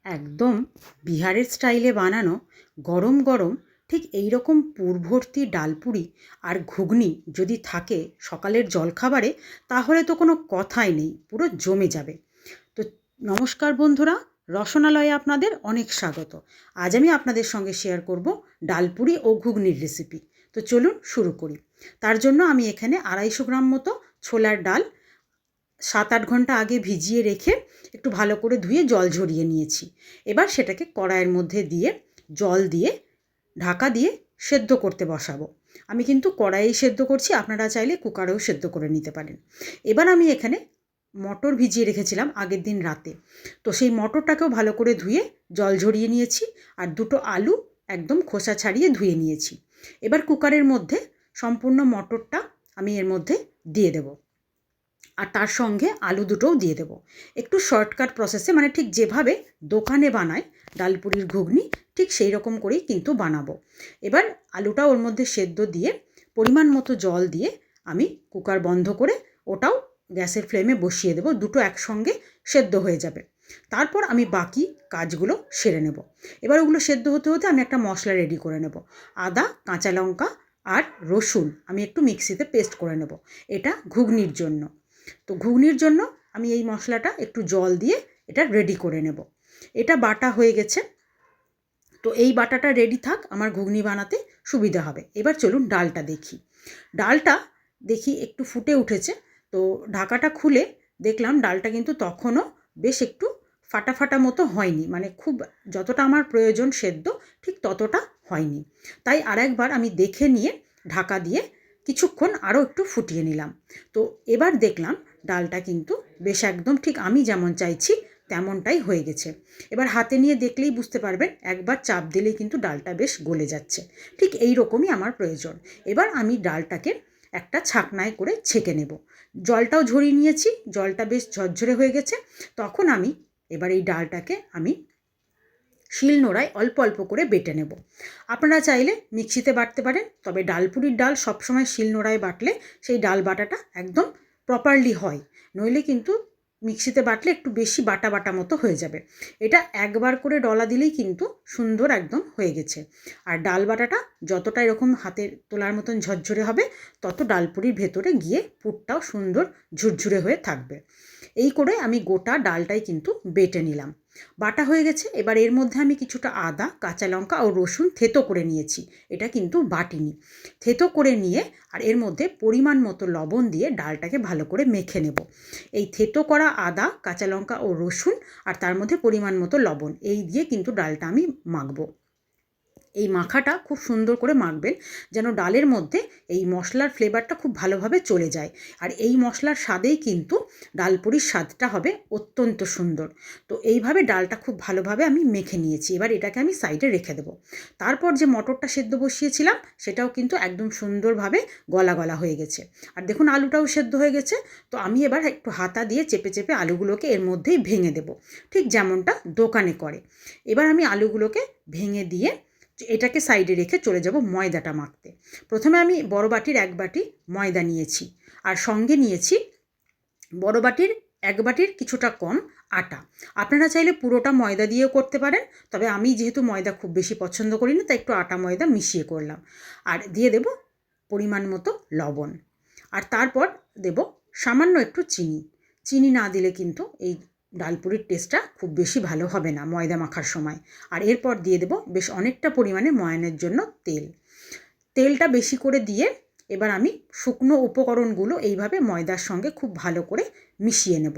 একদম বিহারের স্টাইলে বানানো গরম গরম ঠিক এই রকম পুরভর্তি ডালপুরি আর ঘুগনি যদি থাকে সকালের জলখাবারে, তাহলে তো কোনো কথাই নেই, পুরো জমে যাবে। তো নমস্কার বন্ধুরা, রসনালয়ে আপনাদের অনেক স্বাগত। আজ আমি আপনাদের সঙ্গে শেয়ার করব ডালপুরি ও ঘুগনির রেসিপি। তো চলুন শুরু করি। তার জন্য আমি এখানে 250 গ্রাম মতো ছোলার ডাল 7-8 ঘন্টা আগে ভিজিয়ে রেখে একটু ভালো করে ধুয়ে জল ঝরিয়ে নিয়েছি। এবার সেটাকে কড়াইয়ের মধ্যে দিয়ে জল দিয়ে ঢাকা দিয়ে সেদ্ধ করতে বসাবো। আমি কিন্তু কড়াইয়েই সেদ্ধ করছি, আপনারা চাইলে কুকারেও সেদ্ধ করে নিতে পারেন। এবার আমি এখানে মটর ভিজিয়ে রেখেছিলাম আগের দিন রাতে, তো সেই মটরটাকেও ভালো করে ধুয়ে জল ঝরিয়ে নিয়েছি। আর দুটো আলু একদম খোসা ছাড়িয়ে ধুয়ে নিয়েছি। এবার কুকারের মধ্যে সম্পূর্ণ মটরটা আমি এর মধ্যে দিয়ে দেবো, আর তার সঙ্গে আলু দুটোও দিয়ে দেবো। একটু শর্টকাট প্রসেসে, মানে ঠিক যেভাবে দোকানে বানায় ডালপুরির ঘুগনি, ঠিক সেই রকম করেই কিন্তু বানাবো। এবার আলুটা ওর মধ্যে সেদ্ধ দিয়ে পরিমাণ মতো জল দিয়ে আমি কুকার বন্ধ করে ওটাও গ্যাসের ফ্লেমে বসিয়ে দেবো। দুটো একসঙ্গে সেদ্ধ হয়ে যাবে। তারপর আমি বাকি কাজগুলো সেরে নেব। এবার ওগুলো সেদ্ধ হতে হতে আমি একটা মশলা রেডি করে নেব। আদা, কাঁচা লঙ্কা আর রসুন আমি একটু মিক্সিতে পেস্ট করে নেব, এটা ঘুগনির জন্য। তো ঘুগনির জন্য আমি এই মশলাটা একটু জল দিয়ে এটা রেডি করে নেব। এটা বাটা হয়ে গেছে, তো এই বাটাটা রেডি থাক, আমার ঘুগনি বানাতে সুবিধা হবে। এবার চলুন ডালটা দেখি। ডালটা দেখি একটু ফুটে উঠেছে, তো ঢাকাটা খুলে দেখলাম ডালটা কিন্তু তখনও বেশ একটু ফাটা ফাটা মতো হয়নি, মানে খুব যতটা আমার প্রয়োজন সেদ্ধ ঠিক ততটা হয়নি। তাই আরেকবার আমি দেখে নিয়ে ঢাকা দিয়ে কিছুক্ষণ আরও একটু ফুটিয়ে নিলাম। তো এবার দেখলাম ডালটা কিন্তু বেশ একদম ঠিক আমি যেমন চাইছি তেমনটাই হয়ে গেছে। এবার হাতে নিয়ে দেখলেই বুঝতে পারবেন, একবার চাপ দিলেই কিন্তু ডালটা বেশ গলে যাচ্ছে। ঠিক এই রকমই আমার প্রয়োজন। এবার আমি ডালটাকে একটা ছাকনায় করে ছেঁকে নেব। জলটাও ঝরিয়ে নিয়েছি, জলটা বেশ ঝরঝরে হয়ে গেছে। তখন আমি এবার এই ডালটাকে আমি শিলনোড়ায় অল্প অল্প করে বেটে নেব। আপনারা চাইলে মিক্সিতে বাটতে পারেন, তবে ডালপুরির ডাল সবসময় শিলনোড়ায় বাটলে সেই ডাল বাটাটা একদম প্রপারলি হয়। নইলে কিন্তু মিক্সিতে বাটলে একটু বেশি বাটা বাটা মতো হয়ে যাবে। এটা একবার করে ডলা দিলেই কিন্তু সুন্দর একদম হয়ে গেছে। আর ডাল বাটাটা যতটা এরকম হাতের তোলার মতন ঝরঝরে হবে, তত ডালপুরির ভেতরে গিয়ে পুরটাও সুন্দর ঝুরঝুরে হয়ে থাকবে। এই করে আমি গোটা ডালটাই কিন্তু বেটে নিলাম। বাটা হয়ে গেছে। এবার এর মধ্যে আমি কিছুটা আদা, কাঁচা লঙ্কা ও রসুন থেতো করে নিয়েছি, এটা কিন্তু বাটিনি। থেতো করে নিয়ে আর এর মধ্যে পরিমাণ মতো লবণ দিয়ে ডালটাকে ভালো করে মেখে নেব। এই থেতো করা আদা, কাঁচা লঙ্কা ও রসুন আর তার মধ্যে পরিমাণ মতো লবণ, এই দিয়ে কিন্তু ডালটা আমি মাখবো। এই মাখাটা খুব সুন্দর করে মাখবেন, যেন ডালের মধ্যে এই মশলার ফ্লেভারটা খুব ভালোভাবে চলে যায়। আর এই মশলার স্বাদেই কিন্তু ডালপুরির স্বাদটা হবে অত্যন্ত সুন্দর। তো এইভাবে ডালটা খুব ভালোভাবে আমি মেখে নিয়েছি। এবার এটাকে আমি সাইডে রেখে দেবো। তারপর যে মটরটা সেদ্ধ বসিয়েছিলাম সেটাও কিন্তু একদম সুন্দরভাবে গলা গলা হয়ে গেছে। আর দেখুন আলুটাও সেদ্ধ হয়ে গেছে। তো আমি এবার একটু হাতা দিয়ে চেপে চেপে আলুগুলোকে এর মধ্যেই ভেঙে দেবো, ঠিক যেমনটা দোকানে করে। এবার আমি আলুগুলোকে ভেঙে দিয়ে এটাকে সাইডে রেখে চলে যাব ময়দাটা মাখতে। প্রথমে আমি বড় বাটির 1 বাটি ময়দা নিয়েছি, আর সঙ্গে নিয়েছি বড় বাটির 1 বাটির কিছুটা কম আটা। আপনারা চাইলে পুরোটা ময়দা দিয়েও করতে পারেন, তবে আমি যেহেতু ময়দা খুব বেশি পছন্দ করি না, তাই একটু আটা ময়দা মিশিয়ে করলাম। আর দিয়ে দেব পরিমাণ মতো লবণ, আর তারপর দেব সামান্য একটু চিনি। চিনি না দিলে কিন্তু এই ডালপুরির টেস্টটা খুব বেশি ভালো হবে না ময়দা মাখার সময়। আর এরপর দিয়ে দেব বেশ অনেকটা পরিমাণে ময়ানের জন্য তেল। তেলটা বেশি করে দিয়ে এবার আমি শুকনো উপকরণগুলো এইভাবে ময়দার সঙ্গে খুব ভালো করে মিশিয়ে নেব।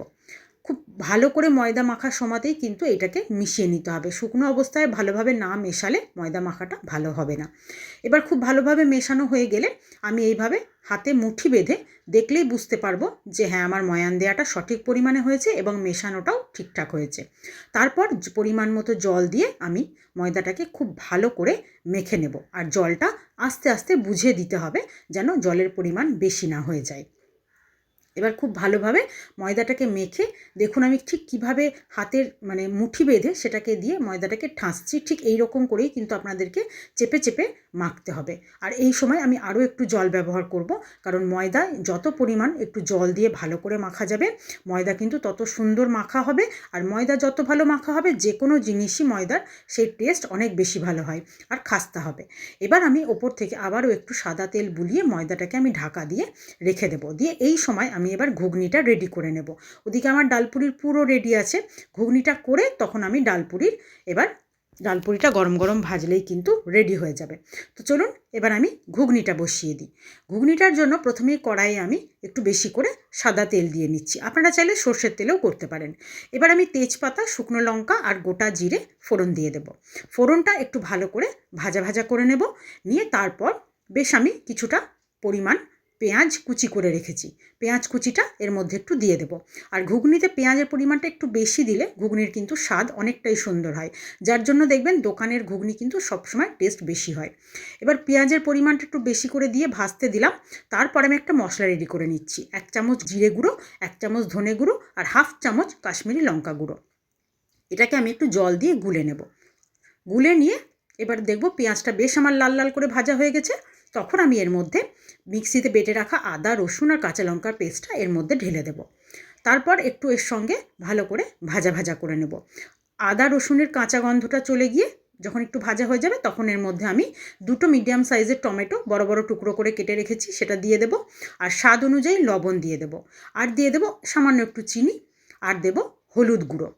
খুব ভালো করে ময়দা মাখার সময়তেই কিন্তু এটাকে মিশিয়ে নিতে হবে। শুকনো অবস্থায় ভালোভাবে না মেশালে ময়দা মাখাটা ভালো হবে না। এবার খুব ভালোভাবে মেশানো হয়ে গেলে আমি এইভাবে হাতে মুঠি বেঁধে দেখলেই বুঝতে পারবো যে হ্যাঁ, আমার ময়ান দেওয়াটা সঠিক পরিমাণে হয়েছে এবং মেশানোটাও ঠিকঠাক হয়েছে। তারপর পরিমাণ মতো জল দিয়ে আমি ময়দাটাকে খুব ভালো করে মেখে নেব। আর জলটা আস্তে আস্তে বুঝে দিতে হবে, যেন জলের পরিমাণ বেশি না হয়ে যায়। এবার খুব ভালোভাবে ময়দাটাকে মেখে দেখুন আমি ঠিক কিভাবে হাতের মানে মুঠি বেঁধে সেটাকে দিয়ে ময়দাটাকে ঠাসছি, ঠিক এই রকম করেই কিন্তু আপনাদেরকে চেপে চেপে মাখতে হবে। আর এই সময় আমি আরও একটু জল ব্যবহার করব, কারণ ময়দায় যত পরিমাণ একটু জল দিয়ে ভালো করে মাখা যাবে ময়দা কিন্তু তত সুন্দর মাখা হবে। আর ময়দা যত ভালো মাখা হবে যে কোনো জিনিসই ময়দার সেই টেস্ট অনেক বেশি ভালো হয় আর খাস্তা হবে। এবার আমি ওপর থেকে আবারও একটু সাদা তেল বুলিয়ে ময়দাটাকে আমি ঢাকা দিয়ে রেখে দেবো। দিয়ে এই সময় আমি এবার ঘুগনিটা রেডি করে নেব। ওদিকে আমার ডালপুরির পুরো রেডি আছে, ঘুগনিটা করে তখন আমি ডালপুরিটা গরম গরম ভাজলেই কিন্তু রেডি হয়ে যাবে। তো চলুন এবার আমি ঘুগনিটা বসিয়ে দিই। ঘুগনিটার জন্য প্রথমেই কড়াইয়ে আমি একটু বেশি করে সাদা তেল দিয়ে নিচ্ছি, আপনারা চাইলে সর্ষের তেলেও করতে পারেন। এবার আমি তেজপাতা, শুকনো লঙ্কা আর গোটা জিরে ফোড়ন দিয়ে দেব। ফোড়নটা একটু ভালো করে ভাজা ভাজা করে নেব, নিয়ে তারপর বেশ আমি কিছুটা পরিমাণ পেঁয়াজ কুচি করে রেখেছি, পেঁয়াজ কুচিটা এর মধ্যে একটু দিয়ে দেব। আর ঘুগনিতে পেঁয়াজের পরিমাণটা একটু বেশি দিলে ঘুগনির কিন্তু স্বাদ অনেকটাই সুন্দর হয়, যার জন্য দেখবেন দোকানের ঘুগনি কিন্তু সবসময় টেস্ট বেশি হয়। এবার পেঁয়াজের পরিমাণটা একটু বেশি করে দিয়ে ভাজতে দিলাম। তারপর আমি একটা মশলা রেডি করে নিচ্ছি। 1 চামচ জিরে গুঁড়ো, 1 চামচ ধনে গুঁড়ো আর 1/2 চামচ কাশ্মীরি লঙ্কা গুঁড়ো। এটাকে আমি একটু জল দিয়ে গুলে নেব। গুলে নিয়ে এবার দেখব পেঁয়াজটা বেশ আমার লাল লাল করে ভাজা হয়ে গেছে। তখন আমি এর মধ্যে মিক্সিতে বেটে রাখা আদা, রসুন আর কাঁচা লঙ্কার পেস্টটা এর মধ্যে ঢেলে দেব। তারপর একটু এর সঙ্গে ভালো করে ভাজা ভাজা করে নেব। আদা রসুনের কাঁচা গন্ধটা চলে গিয়ে যখন একটু ভাজা হয়ে যাবে তখন এর মধ্যে আমি 2টো মিডিয়াম সাইজের টমেটো বড় বড় টুকরো করে কেটে রেখেছি সেটা দিয়ে দেব। আর স্বাদ অনুযায়ী লবণ দিয়ে দেব, আর দিয়ে দেব সামান্য একটু চিনি, আর দেব হলুদ গুঁড়ো।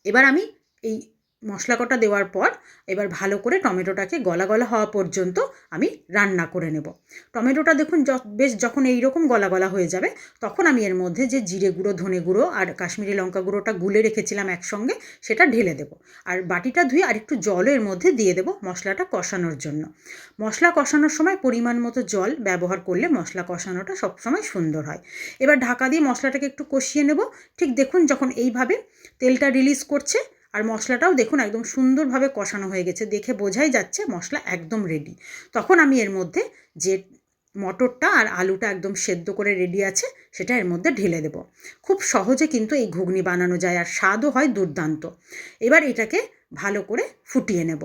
এবার আমি এই মশলা কটা দেওয়ার পর এবার ভালো করে টমেটোটাকে গলা গলা হওয়া পর্যন্ত আমি রান্না করে নেব। টমেটোটা দেখুন বেশ যখন এই রকম গলা গলা হয়ে যাবে তখন আমি এর মধ্যে যে জিরে গুঁড়ো, ধনে গুঁড়ো আর কাশ্মীরি লঙ্কা গুঁড়োটা গুলে রেখেছিলাম একসঙ্গে সেটা ঢেলে দেব। আর বাটিটা ধুয়ে আর একটু জলও এর মধ্যে দিয়ে দেব মশলাটা কষানোর জন্য। মশলা কষানোর সময় পরিমাণ মতো জল ব্যবহার করলে মশলা কষানোটা সবসময় সুন্দর হয়। এবার ঢাকা দিয়ে মশলাটাকে একটু কষিয়ে নেব। ঠিক দেখুন যখন এইভাবে তেলটা রিলিজ করছে আর মশলাটাও দেখুন একদম সুন্দরভাবে কষানো হয়ে গেছে, দেখে বোঝাই যাচ্ছে মশলা একদম রেডি। তখন আমি এর মধ্যে যে মটরটা আর আলুটা একদম সেদ্ধ করে রেডি আছে সেটা এর মধ্যে ঢেলে দেব। খুব সহজে কিন্তু এই ঘুগনি বানানো যায় আর স্বাদও হয় দুর্দান্ত। এবার এটাকে ভালো করে ফুটিয়ে নেব।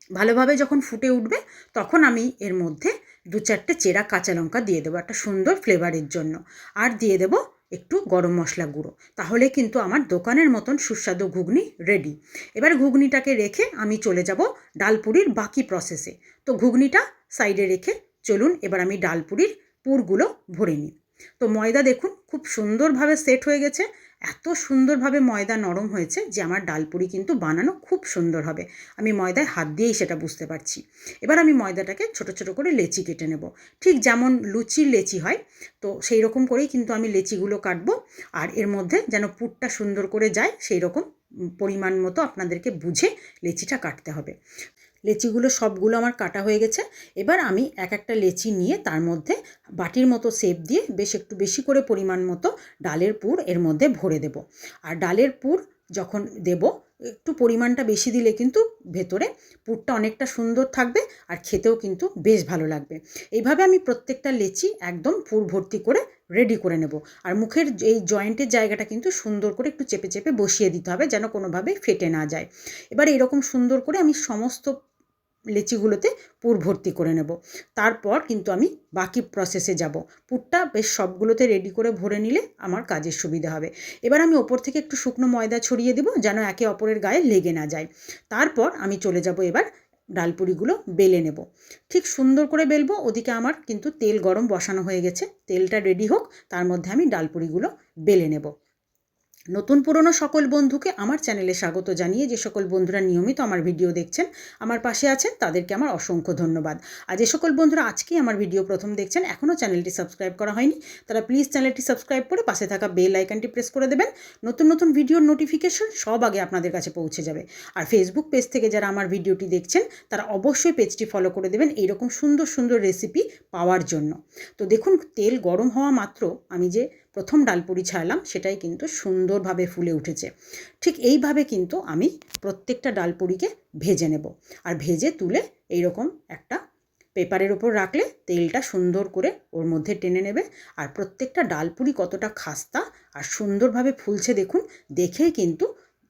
ভালোভাবে যখন ফুটে উঠবে তখন আমি এর মধ্যে 2-4টে চেরা কাঁচা লঙ্কা দিয়ে দেবো একটা সুন্দর ফ্লেভারের জন্য, আর দিয়ে দেব একটু গরম মশলা গুঁড়ো। তাহলে কিন্তু আমার দোকানের মতন সুস্বাদু ঘুগনি রেডি। এবার ঘুগনিটাকে রেখে আমি চলে যাব ডালপুরির বাকি প্রসেসে। তো ঘুগনিটা সাইডে রেখে চলুন এবার আমি ডালপুরির পুরগুলো ভরে নিই। তো ময়দা দেখুন খুব সুন্দরভাবে সেট হয়ে গেছে, এত সুন্দরভাবে ময়দা নরম হয়েছে যে আমার ডালপুরি কিন্তু বানানো খুব সুন্দর হবে। আমি ময়দায় হাত দিয়েই সেটা বুঝতে পারছি। এবার আমি ময়দাটাকে ছোট ছোট করে লেচি কেটে নেব, ঠিক যেমন লুচির লেচি হয় তো সেই রকম করেই কিন্তু আমি লেচিগুলো কাটবো। আর এর মধ্যে যেন পুরটা সুন্দর করে যায় সেই রকম পরিমাণ মতো আপনাদেরকে বুঝে লেচিটা কাটতে হবে। লেচিগুলো সবগুলো আমার কাটা হয়ে গেছে। এবার আমি এক একটা লেচি নিয়ে তার মধ্যে বাটির মতো শেপ দিয়ে বেশ একটু বেশি করে পরিমাণ মতো ডালের পুর এর মধ্যে ভরে দেব। আর ডালের পুর যখন দেব একটু পরিমাণটা বেশি দিলে কিন্তু ভেতরে পুরটা অনেকটা সুন্দর থাকবে আর খেতেও কিন্তু বেশ ভালো লাগবে। এইভাবে আমি প্রত্যেকটা লেচি একদম পুর ভর্তি করে রেডি করে নেব। আর মুখের এই জয়েন্টের জায়গাটা কিন্তু সুন্দর করে একটু চেপে চেপে বসিয়ে দিতে হবে যেন কোনোভাবে ফেটে না যায়। এবার এরকম সুন্দর করে আমি সমস্ত লেচিগুলোতে পুর ভর্তি করে নেব। তারপর কিন্তু আমি বাকি প্রসেসে যাব। পুরটা বেশ সবগুলোতে রেডি করে ভরে নিলে আমার কাজের সুবিধা হবে। এবার আমি ওপর থেকে একটু শুকনো ময়দা ছড়িয়ে দেব যেন একে অপরের গায়ে লেগে না যায়। তারপর আমি চলে যাব এবার ডালপুরিগুলো বেলে নেব। ঠিক সুন্দর করে বেলবো। ওদিকে আমার কিন্তু তেল গরম বসানো হয়ে গেছে, তেলটা রেডি হোক তার মধ্যে আমি ডালপুরিগুলো বেলে নেব। নতুন পুরনো সকল বন্ধুকে আমার চ্যানেলে স্বাগত জানিয়ে যে সকল বন্ধুরা নিয়মিত আমার ভিডিও দেখছেন, আমার পাশে আছেন, তাদেরকে আমার অসংখ্য ধন্যবাদ। আর যে সকল বন্ধুরা আজকেই আমার ভিডিও প্রথম দেখছেন, এখনও চ্যানেলটি সাবস্ক্রাইব করা হয়নি, তারা প্লিজ চ্যানেলটি সাবস্ক্রাইব করে পাশে থাকা বেল আইকনটি প্রেস করে দেবেন। নতুন নতুন ভিডিওর নোটিফিকেশন সব আগে আপনাদের কাছে পৌঁছে যাবে। আর ফেসবুক পেজ থেকে যারা আমার ভিডিওটি দেখছেন তারা অবশ্যই পেজটি ফলো করে দেবেন এইরকম সুন্দর সুন্দর রেসিপি পাওয়ার জন্য। তো দেখুন তেল গরম হওয়া মাত্র আমি যে প্রথম ডালপুরি ছাড়লাম সেটাই কিন্তু সুন্দরভাবে ফুলে উঠেছে। ঠিক এইভাবে কিন্তু আমি প্রত্যেকটা ডালপুরিকে ভেজে নেব। আর ভেজে তুলে এইরকম একটা পেপারের ওপর রাখলে তেলটা সুন্দর করে ওর মধ্যে টেনে নেবে। আর প্রত্যেকটা ডালপুরি কতটা খাস্তা আর সুন্দরভাবে ফুলছে দেখুন, দেখেই কিন্তু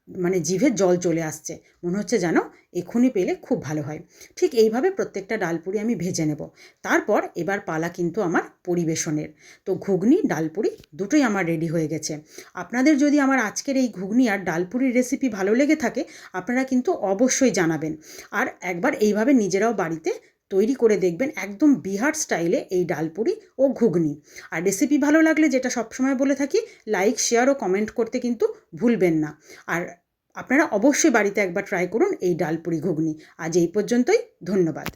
মানে জিভে জল চলে আসছে, মনে হচ্ছে যেন এক্ষুনি পেলে খুব ভালো হয়। ঠিক এইভাবে প্রত্যেকটা ডালপুরি আমি ভেজে নেব। তারপর এবার পালা কিন্তু আমার পরিবেশনের। তো ঘুগনি ডালপুরি দুটোই আমার রেডি হয়ে গেছে। আপনাদের যদি আমার আজকের এই ঘুগনি আর ডালপুরির রেসিপি ভালো লেগে থাকে, আপনারা কিন্তু অবশ্যই জানাবেন। আর একবার এইভাবে নিজেরাও বাড়িতে তৈরি করে দেখবেন, একদম বিহার স্টাইলে এই ডালপুরি ও ঘুগনি। আর রেসিপি ভালো লাগলে, যেটা সবসময় বলে থাকি, লাইক শেয়ার ও কমেন্ট করতে কিন্তু ভুলবেন না। আর আপনারা অবশ্যই বাড়িতে একবার ট্রাই করুন এই ডালপুরি ঘুগনি। আজ এই পর্যন্তই, ধন্যবাদ।